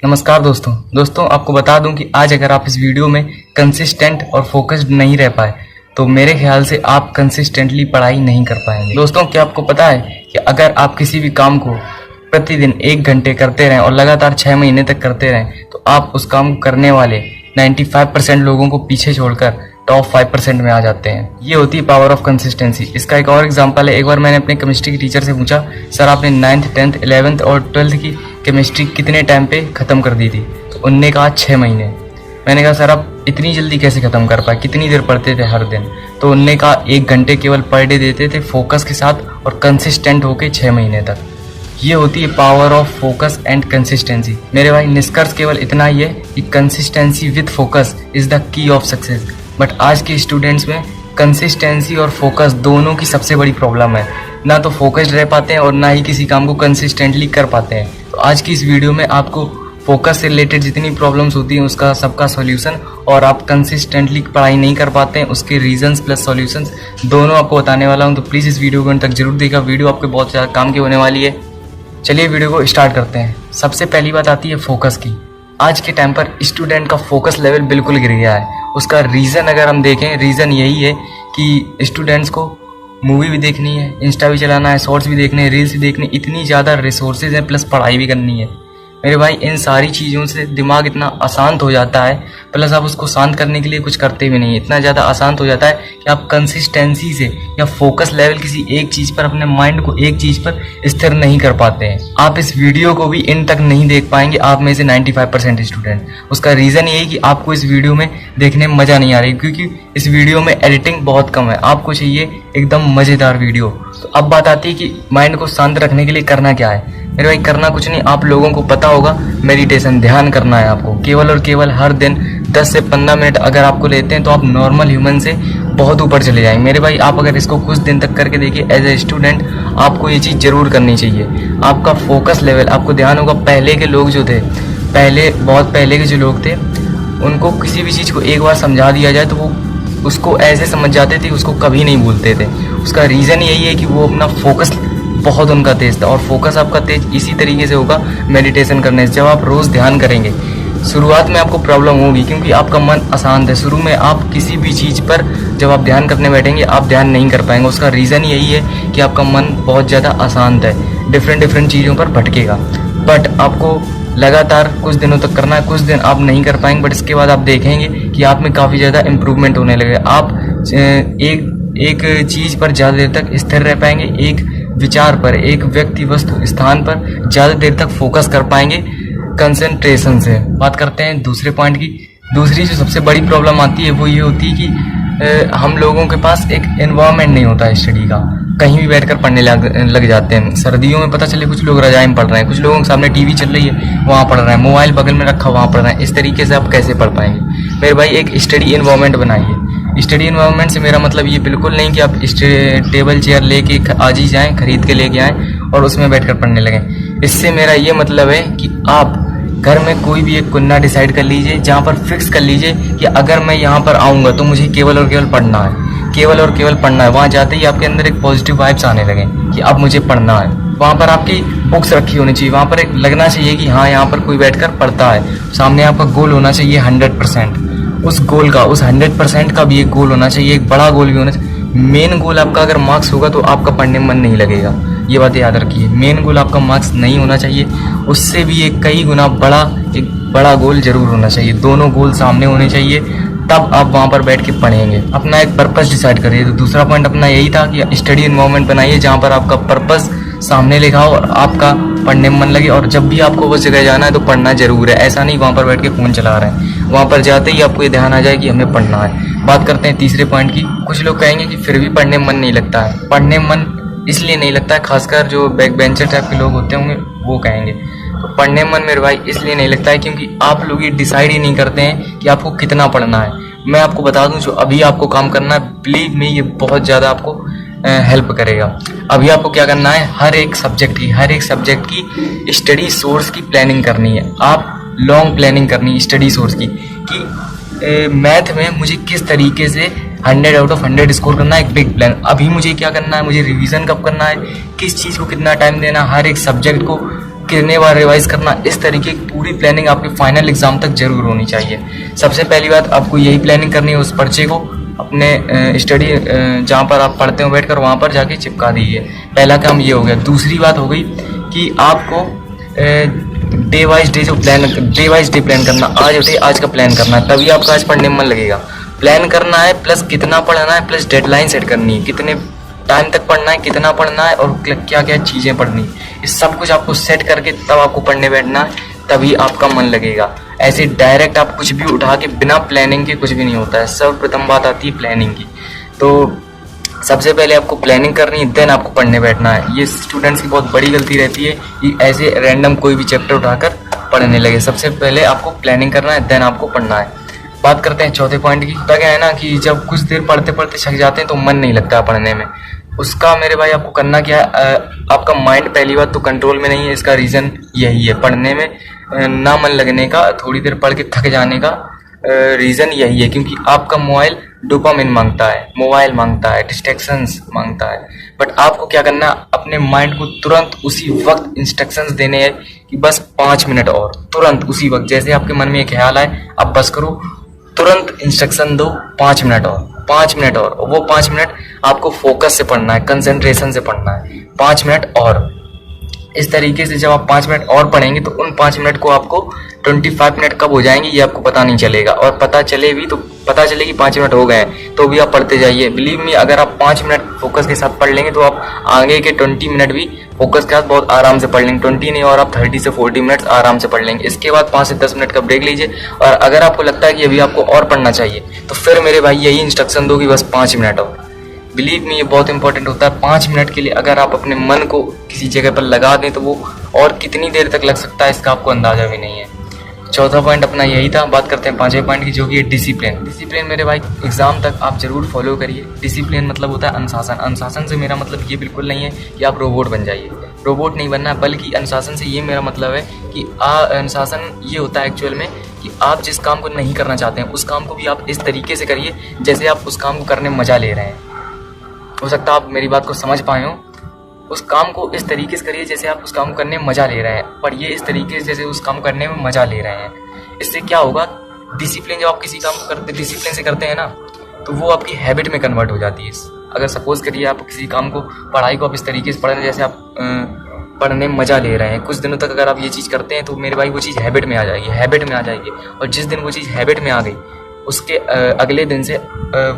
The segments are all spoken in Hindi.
नमस्कार दोस्तों आपको बता दूं कि आज अगर आप इस वीडियो में कंसिस्टेंट और फोकस्ड नहीं रह पाए तो मेरे ख्याल से आप कंसिस्टेंटली पढ़ाई नहीं कर पाएंगे। दोस्तों, क्या आपको पता है कि अगर आप किसी भी काम को प्रतिदिन 1 घंटे करते रहें और लगातार 6 महीने तक करते रहें तो आप उस काम को करने वाले 95% लोगों को पीछे छोड़कर टॉप 5% में आ जाते हैं। ये होती है पावर ऑफ कंसिस्टेंसी। इसका एक और एग्जांपल है। एक बार मैंने अपने केमिस्ट्री के टीचर से पूछा, सर आपने 9th 10th 11th और 12th की केमिस्ट्री कितने टाइम पे ख़त्म कर दी थी? तो उनने कहा 6 महीने। मैंने कहा सर आप इतनी जल्दी कैसे ख़त्म कर पाए, कितनी देर पढ़ते थे हर दिन? तो उनने कहा 1 घंटे केवल पर डे देते थे फोकस के साथ और कंसिस्टेंट होके 6 महीने तक। ये होती है power of focus and consistency. मेरे भाई, निष्कर्ष केवल इतना ही है कि consistency with focus is the key of success. But आज के स्टूडेंट्स में कंसिस्टेंसी और फोकस दोनों की सबसे बड़ी प्रॉब्लम है। ना तो फोकस्ड रह पाते हैं और ना ही किसी काम को कंसिस्टेंटली कर पाते हैं। तो आज की इस वीडियो में आपको फोकस से रिलेटेड जितनी प्रॉब्लम्स होती हैं उसका सबका सॉल्यूशन, और आप कंसिस्टेंटली पढ़ाई नहीं कर पाते हैं उसके रीजंस प्लस सॉल्यूशंस दोनों आपको बताने वाला हूं। तो प्लीज़ इस वीडियो को अंत तक जरूर देखा। वीडियो आपके बहुत ज़्यादा काम की होने वाली है। चलिए वीडियो को स्टार्ट करते हैं। सबसे पहली बात आती है फोकस की। आज के टाइम पर स्टूडेंट का फोकस लेवल बिल्कुल गिर गया है। उसका रीज़न अगर हम देखें, रीज़न यही है कि स्टूडेंट्स को मूवी भी देखनी है, इंस्टा भी चलाना है, शॉर्ट्स भी देखने हैं, रील्स भी देखनी, इतनी ज़्यादा रिसोर्सेज हैं, प्लस पढ़ाई भी करनी है। मेरे भाई, इन सारी चीज़ों से दिमाग इतना अशांत हो जाता है, प्लस आप उसको शांत करने के लिए कुछ करते भी नहीं। इतना ज़्यादा अशांत हो जाता है कि आप कंसिस्टेंसी से या फोकस लेवल किसी एक चीज़ पर, अपने माइंड को एक चीज़ पर स्थिर नहीं कर पाते हैं। आप इस वीडियो को भी इन तक नहीं देख पाएंगे, आप में से 95% स्टूडेंट। उसका रीज़न ये है कि आपको इस वीडियो में देखने में मज़ा नहीं आ रही, क्योंकि इस वीडियो में एडिटिंग बहुत कम है। आपको चाहिए एकदम मज़ेदार वीडियो। तो अब बात आती है कि माइंड को शांत रखने के लिए करना क्या है। मेरे भाई, करना कुछ नहीं, आप लोगों को पता होगा, मेडिटेशन, ध्यान करना है आपको। केवल और केवल हर दिन 10 से 15 मिनट अगर आपको लेते हैं तो आप नॉर्मल ह्यूमन से बहुत ऊपर चले जाएंगे। मेरे भाई, आप अगर इसको कुछ दिन तक करके देखिए एज ए स्टूडेंट, आपको ये चीज़ जरूर करनी चाहिए। आपका फोकस लेवल, आपको ध्यान होगा पहले के लोग जो थे, बहुत पहले के जो लोग थे, उनको किसी भी चीज़ को एक बार समझा दिया जाए तो वो उसको ऐसे समझ जाते थे, उसको कभी नहीं भूलते थे। उसका रीज़न यही है कि वो अपना फोकस बहुत उनका तेज था। और फोकस आपका तेज इसी तरीके से होगा मेडिटेशन करने से। जब आप रोज़ ध्यान करेंगे, शुरुआत में आपको प्रॉब्लम होगी क्योंकि आपका मन अशांत है। शुरू में आप किसी भी चीज़ पर जब आप ध्यान करने बैठेंगे आप ध्यान नहीं कर पाएंगे। उसका रीज़न यही है कि आपका मन बहुत ज़्यादा अशांत है, डिफरेंट चीज़ों पर भटकेगा। बट आपको लगातार कुछ दिनों तक करना है। कुछ दिन आप नहीं कर पाएंगे, बट इसके बाद आप देखेंगे कि आप में काफ़ी ज़्यादा इम्प्रूवमेंट होने लगे। आप एक चीज़ पर ज़्यादा देर तक स्थिर रह पाएंगे, एक विचार पर, एक व्यक्ति, वस्तु, स्थान पर ज़्यादा देर तक फोकस कर पाएंगे कंसंट्रेशन से। बात करते हैं दूसरे पॉइंट की। दूसरी जो सबसे बड़ी प्रॉब्लम आती है वो ये होती है कि हम लोगों के पास एक एनवायरनमेंट नहीं होता है स्टडी का। कहीं भी बैठकर पढ़ने लग जाते हैं। सर्दियों में पता चले कुछ लोग रजाई में पढ़ रहे हैं, कुछ लोगों के सामने टीवी चल रही है वहाँ पढ़ रहे हैं, मोबाइल बगल में रखा वहाँ पढ़ रहे हैं। इस तरीके से आप कैसे पढ़ पाएंगे? मेरे भाई, एक स्टडी एनवायरनमेंट बनाइए। स्टडी एनवायरनमेंट से मेरा मतलब ये बिल्कुल नहीं कि आप टेबल चेयर लेके आज ही जाएं, खरीद के लेके आएँ और उसमें बैठकर पढ़ने लगें। इससे मेरा ये मतलब है कि आप घर में कोई भी एक कोना डिसाइड कर लीजिए, जहाँ पर फिक्स कर लीजिए कि अगर मैं यहाँ पर आऊँगा तो मुझे केवल और केवल पढ़ना है, केवल और केवल पढ़ना है। वहाँ जाते ही आपके अंदर एक पॉजिटिव वाइब्स आने लगे कि अब मुझे पढ़ना है। वहाँ पर आपकी बुक्स रखी होनी चाहिए, वहाँ पर एक लगना चाहिए कि हाँ यहाँ पर कोई बैठकर पढ़ता है। सामने आपका गोल होना चाहिए 100%। उस गोल का, उस 100% का भी एक गोल होना चाहिए, एक बड़ा गोल भी होना चाहिए। मेन गोल आपका अगर मार्क्स होगा तो आपका पढ़ने में मन नहीं लगेगा, ये बात याद रखिए। मेन गोल आपका मार्क्स नहीं होना चाहिए, उससे भी एक कई गुना एक बड़ा गोल जरूर होना चाहिए। दोनों गोल सामने होने चाहिए, तब आप वहाँ पर बैठ के पढ़ेंगे। अपना एक पर्पस डिसाइड करिए। तो दूसरा पॉइंट अपना यही था कि स्टडी एनवायरनमेंट बनाइए जहाँ पर आपका पर्पस सामने लिखा हो और आपका पढ़ने में मन लगे। और जब भी आपको उस जगह जाना है तो पढ़ना जरूर है। ऐसा नहीं वहाँ पर बैठ के फ़ोन चला रहे हैं। वहाँ पर जाते ही आपको ये ध्यान आ जाए कि हमें पढ़ना है। बात करते हैं तीसरे पॉइंट की। कुछ लोग कहेंगे कि फिर भी पढ़ने में मन नहीं लगता है। पढ़ने में मन इसलिए नहीं लगता है, खासकर जो बैक बेंचर टाइप के लोग होते होंगे वो कहेंगे। तो पढ़ने में मन मेरे भाई इसलिए नहीं लगता है क्योंकि आप लोग ये डिसाइड ही नहीं करते हैं कि आपको कितना पढ़ना है। मैं आपको बता दूं, जो अभी आपको काम करना है, बिलीव मी, ये बहुत ज़्यादा आपको हेल्प करेगा। अभी आपको क्या करना है, हर एक सब्जेक्ट की स्टडी सोर्स की प्लानिंग करनी है। आप लॉन्ग प्लानिंग करनी है स्टडी सोर्स की, कि मैथ में मुझे किस तरीके से 100 आउट ऑफ 100 स्कोर करना है, एक बिग प्लान। अभी मुझे क्या करना है, मुझे रिवीजन कब करना है, किस चीज़ को कितना टाइम देना, हर एक सब्जेक्ट को कितने बार रिवाइज करना, इस तरीके की पूरी प्लानिंग आपके फाइनल एग्जाम तक जरूर होनी चाहिए। सबसे पहली बात आपको यही प्लानिंग करनी है, उस पर्चे को अपने स्टडी जहाँ पर आप पढ़ते हो बैठकर वहाँ पर जाके चिपका दीजिए। पहला काम ये हो गया। दूसरी बात हो गई कि आपको डे वाइज डे प्लान करना। आज उठे आज का प्लान करना है, तभी आपका आज पढ़ने में मन लगेगा। प्लान करना है प्लस कितना पढ़ना है प्लस डेडलाइन सेट करनी है, कितने टाइम तक पढ़ना है, कितना पढ़ना है और क्या क्या चीज़ें पढ़नी है, इस सब कुछ आपको सेट करके तब आपको पढ़ने बैठना है, तभी आपका मन लगेगा। ऐसे डायरेक्ट आप कुछ भी उठा के बिना प्लानिंग के कुछ भी नहीं होता है। सर्वप्रथम बात आती है प्लानिंग की। तो सबसे पहले आपको प्लानिंग करनी है, देन आपको पढ़ने बैठना है। ये स्टूडेंट्स की बहुत बड़ी गलती रहती है कि ऐसे रैंडम कोई भी चैप्टर उठाकर पढ़ने लगे। सबसे पहले आपको प्लानिंग करना है, देन आपको पढ़ना है। बात करते हैं चौथे पॉइंट की। तो क्या है ना कि जब कुछ देर पढ़ते पढ़ते थक जाते हैं तो मन नहीं लगता पढ़ने में। उसका मेरे भाई आपको करना क्या है, आपका माइंड पहली बात तो कंट्रोल में नहीं है। इसका रीज़न यही है, पढ़ने में ना मन लगने का, थोड़ी देर पढ़ के थक जाने का रीज़न यही है, क्योंकि आपका मोबाइल डोपामिन मांगता है, मोबाइल मांगता है, डिस्ट्रैक्शंस मांगता है। बट आपको क्या करना, अपने माइंड को तुरंत उसी वक्त इंस्ट्रक्शंस देने हैं कि बस 5 मिनट और, तुरंत उसी वक्त जैसे आपके मन में एक ख्याल आए आप बस करो, तुरंत इंस्ट्रक्शन दो 5 मिनट और, 5 मिनट और। वो 5 मिनट आपको फोकस से पढ़ना है, कंसंट्रेशन से पढ़ना है, 5 मिनट और। इस तरीके से जब आप 5 मिनट और पढ़ेंगे तो उन 5 मिनट को आपको 25 मिनट कब हो जाएंगे ये आपको पता नहीं चलेगा, और पता चले भी तो पता चले कि 5 मिनट हो गए हैं तो भी आप पढ़ते जाइए। बिलीव मी, अगर आप 5 मिनट फोकस के साथ पढ़ लेंगे तो आप आगे के 20 मिनट भी फोकस के साथ बहुत आराम से पढ़ लेंगे। 20 नहीं और आप 30 से 40 मिनट्स आराम से पढ़ लेंगे। इसके बाद 5 से 10 मिनट का ब्रेक लीजिए, और अगर आपको लगता है कि अभी आपको और पढ़ना चाहिए तो फिर मेरे भाई यही इंस्ट्रक्शन दो कि बस 5 मिनट और। बिलीव मी, ये बहुत इंपॉर्टेंट होता है। 5 मिनट के लिए अगर आप अपने मन को किसी जगह पर लगा दें तो वो और कितनी देर तक लग सकता है इसका आपको अंदाजा भी नहीं है। चौथा पॉइंट अपना यही था। बात करते हैं पांचवें पॉइंट की, जो कि है डिसिप्लिन। डिसिप्लिन मेरे भाई एग्जाम तक आप जरूर फॉलो करिए। डिसिप्लिन मतलब होता है अनुशासन। अनुशासन से मेरा मतलब ये बिल्कुल नहीं है कि आप रोबोट बन जाइए, रोबोट नहीं बनना है, बल्कि अनुशासन से ये मेरा मतलब है कि अनुशासन ये होता है एक्चुअल में कि आप जिस काम को नहीं करना चाहते हैं उस काम को भी आप इस तरीके से करिए जैसे आप उस काम को करने में मजा ले रहे हैं। हो सकता है आप मेरी बात को समझ पाए हो। उस काम को इस तरीके से करिए जैसे आप उस काम को करने में मजा ले रहे हैं, पर ये इस तरीके से जैसे उस काम करने में मजा ले रहे हैं। इससे क्या होगा, डिसिप्लिन, जब आप किसी काम को करते डिसिप्लिन से करते हैं ना तो वो आपकी हैबिट में कन्वर्ट हो जाती है। अगर सपोज करिए आप किसी काम को, पढ़ाई को आप इस तरीके से पढ़ रहे हैं जैसे आप पढ़ने में मजा ले रहे हैं, कुछ दिनों तक अगर आप ये चीज़ करते हैं तो मेरे भाई वो चीज़ हैबिट में आ जाएगी, हैबिट में आ जाएगी। और जिस दिन वो चीज़ हैबिट में आ गई उसके अगले दिन से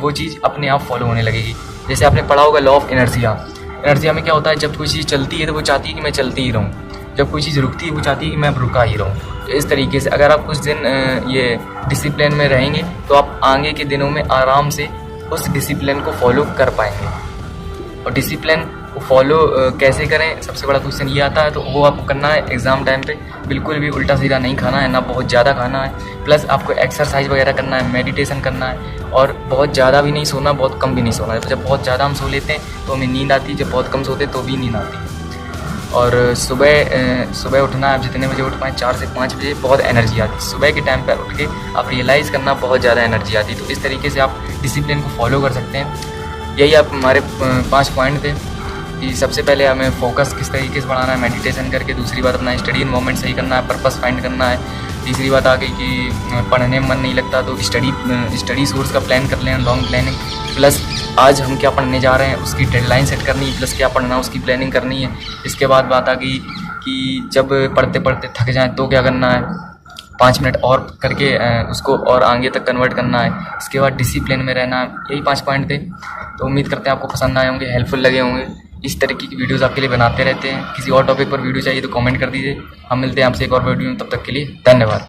वो चीज़ अपने आप फॉलो होने लगेगी। जैसे आपने पढ़ा होगा लॉ ऑफ इनर्शिया। इनर्शिया में क्या होता है, जब कोई चीज़ चलती है तो वो चाहती है कि मैं चलती ही रहूँ, जब कोई चीज़ रुकती है वो चाहती है कि मैं रुका ही रहूँ। तो इस तरीके से अगर आप कुछ दिन ये डिसिप्लिन में रहेंगे तो आप आगे के दिनों में आराम से उस डिसिप्लिन को फॉलो कर पाएंगे। और डिसिप्लिन को फॉलो कैसे करें, सबसे बड़ा क्वेश्चन ये आता है। तो वो आपको करना है एग्ज़ाम टाइम पे बिल्कुल भी उल्टा सीधा नहीं खाना है, ना बहुत ज़्यादा खाना है, प्लस आपको एक्सरसाइज वगैरह करना है, मेडिटेशन करना है, और बहुत ज़्यादा भी नहीं सोना, बहुत कम भी नहीं सोना है। तो जब बहुत ज़्यादा हम सो लेते हैं तो हमें नींद आती है, जब बहुत कम सोते हैं तो भी नींद आती है। और सुबह उठना है, आप जितने बजे उठ पाएँ, 4 से 5 बजे, बहुत एनर्जी आती है। सुबह के टाइम पर उठ के आप रियलाइज़ करना, बहुत ज़्यादा एनर्जी आती है। तो इस तरीके से आप डिसिप्लिन को फॉलो कर सकते हैं। यही आप हमारे 5 पॉइंट थे कि सबसे पहले हमें फोकस किस तरीके से बढ़ाना है, मेडिटेशन करके। दूसरी बात अपना स्टडी इन्वायरमेंट सही करना है, पर्पस फाइंड करना है। तीसरी बात आ गई कि पढ़ने में मन नहीं लगता तो स्टडी सोर्स का प्लान कर लेना, लॉन्ग प्लानिंग। प्लस आज हम क्या पढ़ने जा रहे हैं उसकी डेडलाइन सेट करनी है, प्लस क्या पढ़ना है उसकी प्लानिंग करनी है। इसके बाद बात आ गई कि जब पढ़ते पढ़ते थक जाएँ तो क्या करना है, 5 मिनट और करके उसको और आगे तक कन्वर्ट करना है। इसके बाद डिसिप्लिन में रहना है। यही 5 पॉइंट थे। तो उम्मीद करते हैं आपको पसंद आए होंगे, हेल्पफुल लगे होंगे। इस तरीके की वीडियोस आपके लिए बनाते रहते हैं। किसी और टॉपिक पर वीडियो चाहिए तो कमेंट कर दीजिए। हम मिलते हैं आपसे एक और वीडियो में, तब तक के लिए धन्यवाद।